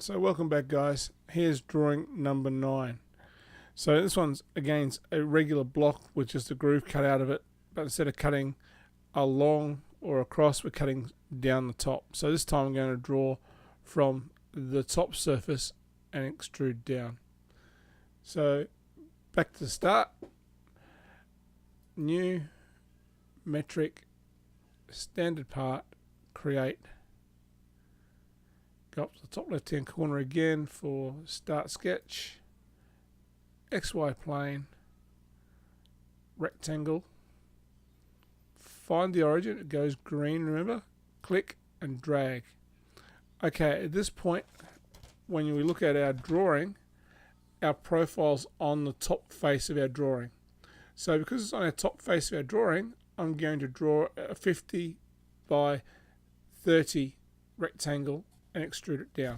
So welcome back, guys. Here's drawing number 9. So this one's against a regular block with just a groove cut out of it, but instead of cutting along or across, we're cutting down the top. So this time I'm going to draw from the top surface and extrude down. So back to the start. New, metric, standard part, create. Go up to the top left hand corner again for start sketch, XY plane, rectangle, find the origin, it goes green, remember, click and drag. Okay, at this point when we look at our drawing, our profile's on the top face of our drawing. So because it's on our top face of our drawing, I'm going to draw a 50 by 30 rectangle and extrude it down.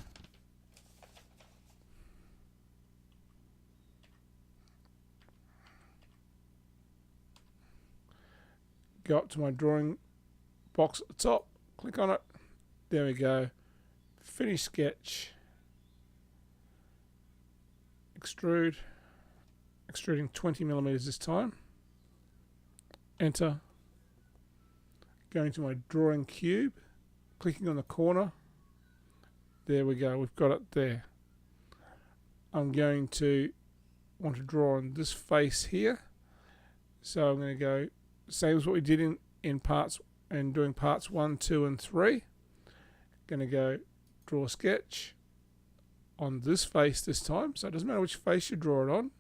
Go up to my drawing box at the top, click on it, there we go, finish sketch, extrude, extruding 20 millimeters this time, enter, going to my drawing cube, clicking on the corner, there we go, we've got it there. I'm going to want to draw on this face here, so I'm going to go same as what we did in parts and doing parts 1, 2 and 3. Going to go draw sketch on this face this time, so it doesn't matter which face you draw it on.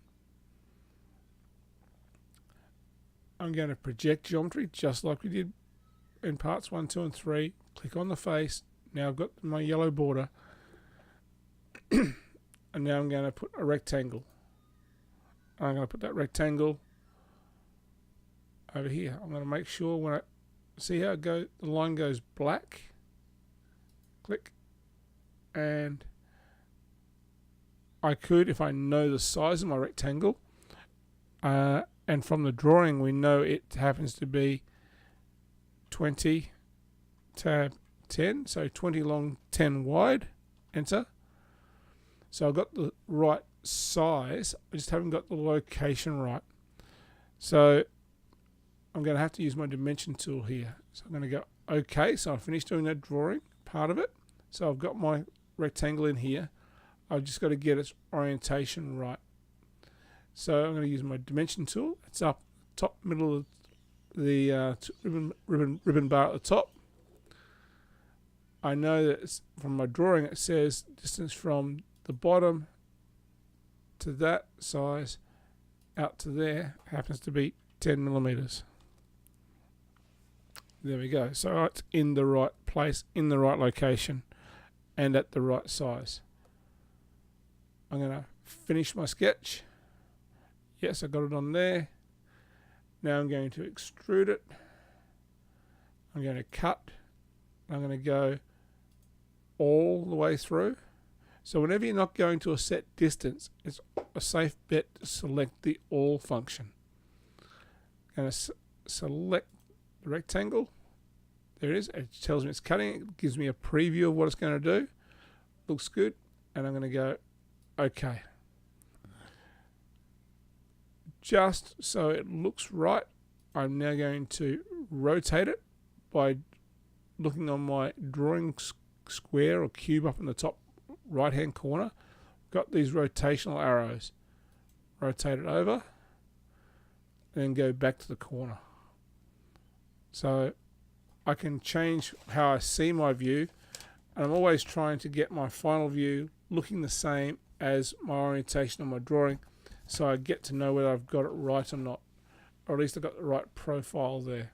I'm going to project geometry just like we did in parts 1, 2 and 3. Click on the face. Now I've got my yellow border and now I'm going to put a rectangle. I'm going to put that rectangle over here. I'm going to make sure when I see how it goes, the line goes black, click, and I could, if I know the size of my rectangle, and from the drawing we know it happens to be 20 tab 10, so 20 long, 10 wide, enter. So I've got the right size, I just haven't got the location right. So I'm going to have to use my dimension tool here. So I'm going to go OK, so I finished doing that drawing part of it. So I've got my rectangle in here. I've just got to get its orientation right. So I'm going to use my dimension tool. It's up top middle of the ribbon bar at the top. I know that it's, from my drawing it says distance from the bottom to that size out to there happens to be 10 millimeters. There we go. So it's in the right place, in the right location, and at the right size. I'm going to finish my sketch. Yes, I got it on there. Now I'm going to extrude it. I'm going to cut. I'm going to go all the way through. So whenever you're not going to a set distance, it's a safe bet to select the all function. I'm going to select the rectangle. There it is. It tells me it's cutting. It gives me a preview of what it's going to do. Looks good. And I'm going to go OK. Just so it looks right, I'm now going to rotate it by looking on my drawing square or cube up in the top right hand corner. Got these rotational arrows. Rotate it over and then go back to the corner. So I can change how I see my view, and I'm always trying to get my final view looking the same as my orientation on my drawing, so I get to know whether I've got it right or not, or at least I've got the right profile there.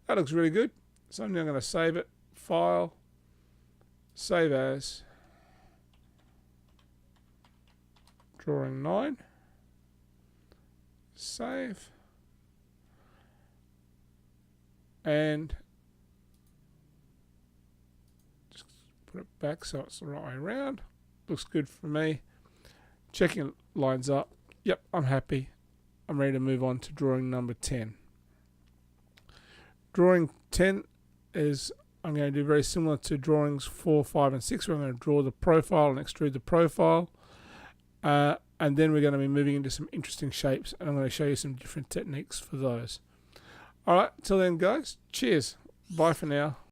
That looks really good. So I'm now going to save it, file, save as, drawing 9, save, and just put it back so it's the right way around. Looks good for me. Checking lines up. Yep, I'm happy. I'm ready to move on to drawing number 10. Drawing 10 is I'm going to do very similar to drawings 4, 5 and 6, where I'm going to draw the profile and extrude the profile. And then we're going to be moving into some interesting shapes, and I'm going to show you some different techniques for those. Alright, till then guys, cheers. Bye for now.